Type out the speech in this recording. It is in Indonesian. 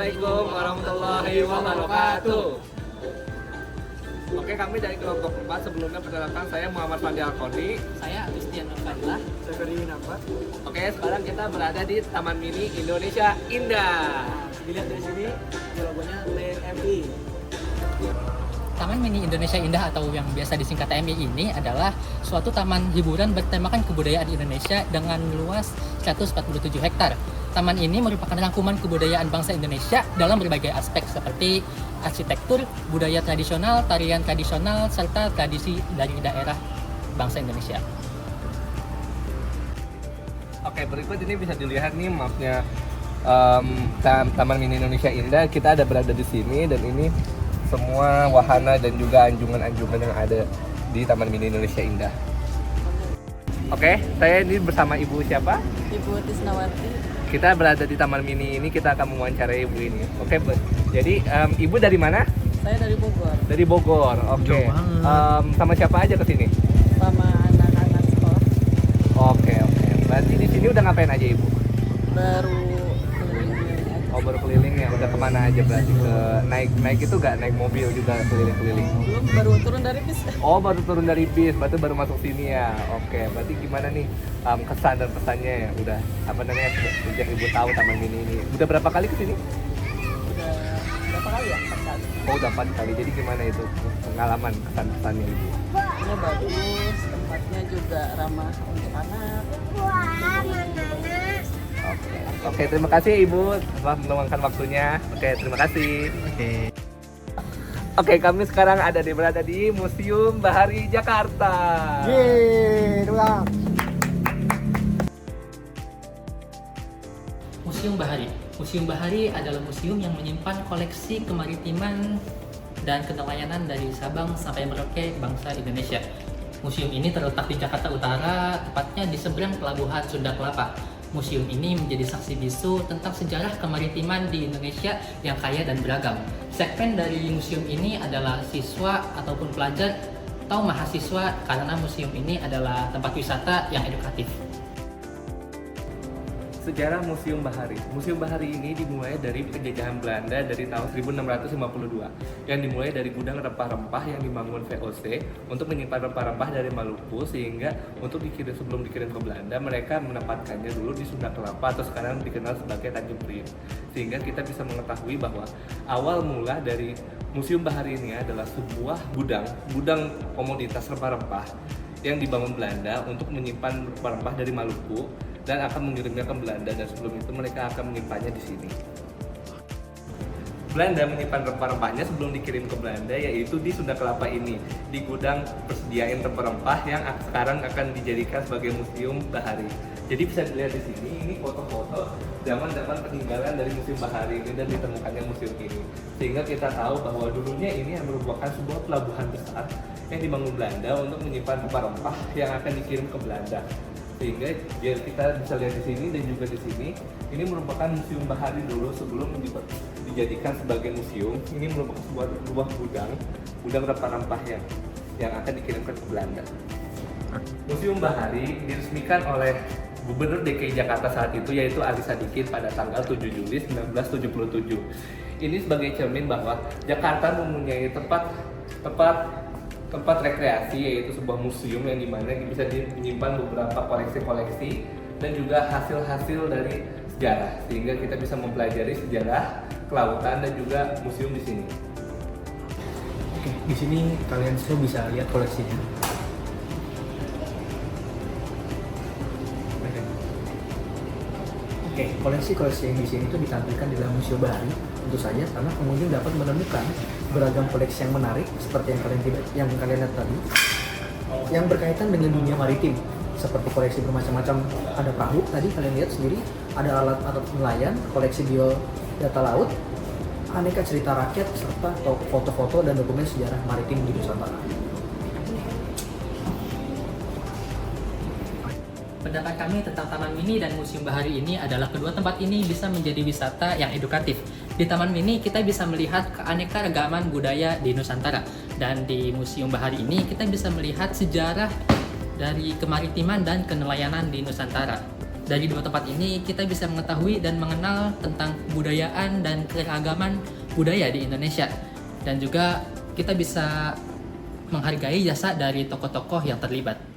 Assalamualaikum warahmatullahi wabarakatuh. Oke, kami dari kelompok 4. Sebelumnya perkenalkan, saya Muhammad Fandi Alkoni. Saya Agustian Nurfadilah. Saya Ferdi Winapa. Oke, sekarang kita berada di Taman Mini Indonesia Indah. Dilihat dari sini, logonya TNMI. Taman Mini Indonesia Indah atau yang biasa disingkat TMI ini adalah suatu taman hiburan bertemakan kebudayaan Indonesia dengan luas 147 hektar. Taman ini merupakan rangkuman kebudayaan bangsa Indonesia dalam berbagai aspek seperti arsitektur, budaya tradisional, tarian tradisional, serta tradisi dari daerah bangsa Indonesia. Oke, berikut ini bisa dilihat nih mapnya Taman Mini Indonesia Indah. Kita ada berada di sini dan ini semua wahana dan juga anjungan-anjungan yang ada di Taman Mini Indonesia Indah. Oke, saya ini bersama Ibu siapa? Ibu Tisnawati. Kita berada di Taman Mini ini, kita akan mewawancarai Ibu ini. Oke, jadi Ibu dari mana? Saya dari Bogor, Dari Bogor. Oke. Sama siapa aja ke sini? sama anak-anak sekolah. Oke. Berarti di sini udah ngapain aja Ibu? Baru keliling-keliling aja. Oh, baru keliling ya. Udah kemana aja berarti? Ke naik itu nggak naik mobil juga keliling-keliling? Belum, baru turun dari bis. Oh, baru turun dari bis, berarti baru masuk sini ya. Oke, berarti gimana nih kesan dan pesannya ya? Udah apa namanya sejak Ibu tahu Taman Mini ini? Udah berapa kali ke sini? Udah berapa kali ya? 4 kali. Oh, udah 4 kali. Jadi gimana itu pengalaman kesan pesannya Ibu? Ini bagus, tempatnya juga ramah untuk anak. Oke, terima kasih Ibu telah meluangkan waktunya. Oke, terima kasih. Oke, kami sekarang berada di Museum Bahari Jakarta. Yeay, ulang. Museum Bahari. Museum Bahari adalah museum yang menyimpan koleksi kemaritiman dan kenelayanan dari Sabang sampai Merauke bangsa Indonesia. Museum ini terletak di Jakarta Utara, tepatnya di seberang Pelabuhan Sunda Kelapa. Museum ini menjadi saksi bisu tentang sejarah kemaritiman di Indonesia yang kaya dan beragam. Segmen dari museum ini adalah siswa ataupun pelajar atau mahasiswa karena museum ini adalah tempat wisata yang edukatif. Sejarah Museum Bahari. Museum Bahari ini dimulai dari penjajahan Belanda dari tahun 1652 yang dimulai dari gudang rempah-rempah yang dibangun VOC untuk menyimpan rempah-rempah dari Maluku, sehingga sebelum dikirim ke Belanda mereka menempatkannya dulu di Sunda Kelapa atau sekarang dikenal sebagai Tanjung Priok. Sehingga kita bisa mengetahui bahwa awal mula dari Museum Bahari ini adalah sebuah gudang komoditas rempah-rempah yang dibangun Belanda untuk menyimpan rempah-rempah dari Maluku dan akan mengirimnya ke Belanda, dan sebelum itu mereka akan menyimpannya di sini. Belanda menyimpan rempah-rempahnya sebelum dikirim ke Belanda, yaitu di Sunda Kelapa ini, di gudang persediaan rempah-rempah yang sekarang akan dijadikan sebagai Museum Bahari. Jadi bisa dilihat di sini, ini foto-foto zaman-zaman peninggalan dari Museum Bahari ini dan ditemukannya museum ini. Sehingga kita tahu bahwa dulunya ini merupakan sebuah pelabuhan besar yang dibangun Belanda untuk menyimpan rempah-rempah yang akan dikirim ke Belanda. Sehingga biar kita bisa lihat di sini dan juga di sini, ini merupakan Museum Bahari dulu sebelum dijadikan sebagai museum. Ini merupakan sebuah gudang rempah-rempah yang akan dikirimkan ke Belanda. Museum Bahari diresmikan oleh Gubernur DKI Jakarta saat itu, yaitu Ali Sadikin, pada tanggal 7 Juli 1977. Ini sebagai cermin bahwa Jakarta mempunyai tempat rekreasi, yaitu sebuah museum yang dimana bisa menyimpan beberapa koleksi-koleksi dan juga hasil-hasil dari sejarah, sehingga kita bisa mempelajari sejarah kelautan dan juga museum di sini. Oke, di sini kalian semua bisa lihat koleksinya. Oke, koleksi-koleksi yang di sini itu ditampilkan di dalam Museum Bahari. Tentu saja karena pengunjung dapat menemukan beragam koleksi yang menarik seperti yang kalian lihat tadi, yang berkaitan dengan dunia maritim, seperti koleksi bermacam-macam. Ada perahu tadi kalian lihat sendiri, ada alat nelayan, koleksi biodata laut, aneka cerita rakyat, serta foto-foto dan dokumen sejarah maritim di Nusantara. Pendapat kami tentang Taman Mini dan Museum Bahari ini adalah kedua tempat ini bisa menjadi wisata yang edukatif. Di Taman Mini kita bisa melihat keanekaragaman budaya di Nusantara, dan di Museum Bahari ini kita bisa melihat sejarah dari kemaritiman dan kenelayanan di Nusantara. Dari dua tempat ini kita bisa mengetahui dan mengenal tentang kebudayaan dan keragaman budaya di Indonesia. Dan juga kita bisa menghargai jasa dari tokoh-tokoh yang terlibat.